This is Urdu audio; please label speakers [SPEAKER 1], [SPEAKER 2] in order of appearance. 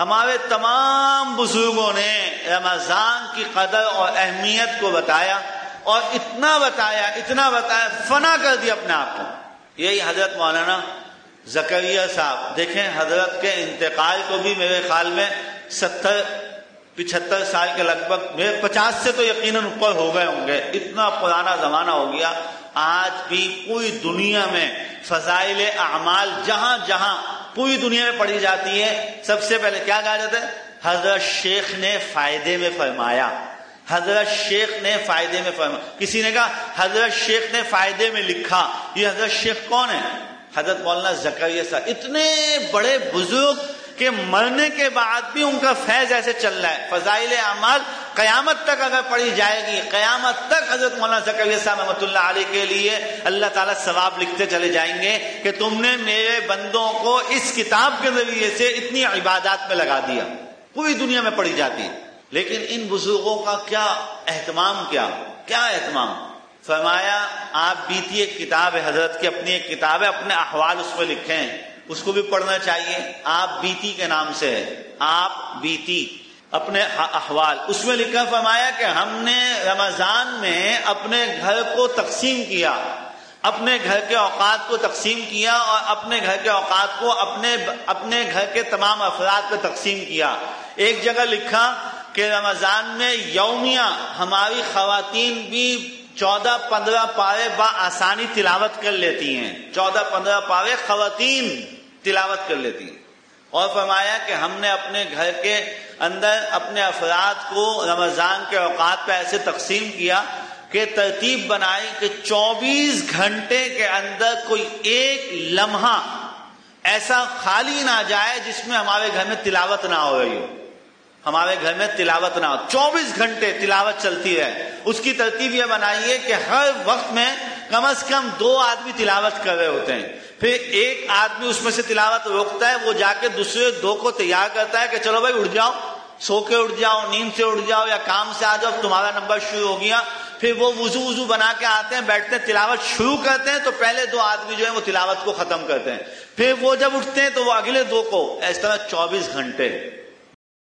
[SPEAKER 1] ہمارے تمام بزرگوں نے رمضان کی قدر اور اہمیت کو بتایا، اور اتنا بتایا فنا کر دیا اپنے آپ کو۔ یہی حضرت مولانا زکریا صاحب، دیکھیں حضرت کے انتقال کو بھی میرے خیال میں 70-75 سال کے لگ بھگ، میرے 50 سے تو یقیناً اوپر ہو گئے ہوں گے، اتنا پرانا زمانہ ہو گیا۔ آج بھی پوری دنیا میں فضائل اعمال جہاں جہاں پوری دنیا میں پڑھی جاتی ہے، سب سے پہلے کیا کہا جاتا ہے؟ حضرت شیخ نے فائدے میں فرمایا، حضرت شیخ نے فائدے میں فرمایا۔ کسی نے کہا حضرت شیخ نے فائدے میں لکھا، یہ حضرت شیخ کون ہے؟ حضرت مولانا زکریا صاحب، اتنے بڑے بزرگ کہ مرنے کے بعد بھی ان کا فیض ایسے چل رہا ہے۔ فضائل اعمال قیامت تک اگر پڑھی جائے گی، قیامت تک حضرت مولانا زکریا صاحب رحمۃ اللہ علیہ کے لیے اللہ تعالیٰ ثواب لکھتے چلے جائیں گے کہ تم نے میرے بندوں کو اس کتاب کے ذریعے سے اتنی عبادات میں لگا دیا، پوری دنیا میں پڑھی جاتی ہے۔ لیکن ان بزرگوں کا کیا اہتمام، کیا اہتمام فرمایا؟ آپ بیتی ایک کتاب ہے حضرت کی، اپنی ایک کتاب ہے، اپنے احوال اس میں لکھے ہیں، اس کو بھی پڑھنا چاہیے۔ آپ بیتی کے نام سے ہے، آپ بیتی اپنے احوال، اس میں لکھا فرمایا کہ ہم نے رمضان میں اپنے گھر کو تقسیم کیا، اپنے گھر کے اوقات کو تقسیم کیا، اور اپنے گھر کے اوقات کو اپنے گھر کے تمام افراد پہ تقسیم کیا۔ ایک جگہ لکھا کہ رمضان میں یومیہ ہماری خواتین بھی 14-15 پارے بآسانی تلاوت کر لیتی ہیں، 14-15 پارے خواتین تلاوت کر لیتی ہیں۔ اور فرمایا کہ ہم نے اپنے گھر کے اندر اپنے افراد کو رمضان کے اوقات پہ ایسے تقسیم کیا کہ ترتیب بنائی کہ 24 گھنٹے کے اندر کوئی ایک لمحہ ایسا خالی نہ جائے جس میں ہمارے گھر میں تلاوت نہ ہو رہی ہو، ہمارے گھر میں تلاوت نہ ہو، 24 گھنٹے تلاوت چلتی رہے۔ اس کی ترتیب یہ بنائیے کہ ہر وقت میں کم از کم 2 آدمی تلاوت کر رہے ہوتے ہیں، پھر ایک آدمی اس میں سے تلاوت روکتا ہے، وہ جا کے دوسرے 2 کو تیار کرتا ہے کہ چلو بھائی اٹھ جاؤ، سو کے اٹھ جاؤ، نیند سے اٹھ جاؤ، یا کام سے آ جاؤ، تمہارا نمبر شروع ہو گیا۔ پھر وہ وضو بنا کے آتے ہیں، بیٹھتے ہیں، تلاوت شروع کرتے ہیں تو پہلے 2 آدمی جو ہیں وہ تلاوت کو ختم کرتے ہیں، پھر وہ جب اٹھتے ہیں تو وہ اگلے 2 کو، اس طرح 24 گھنٹے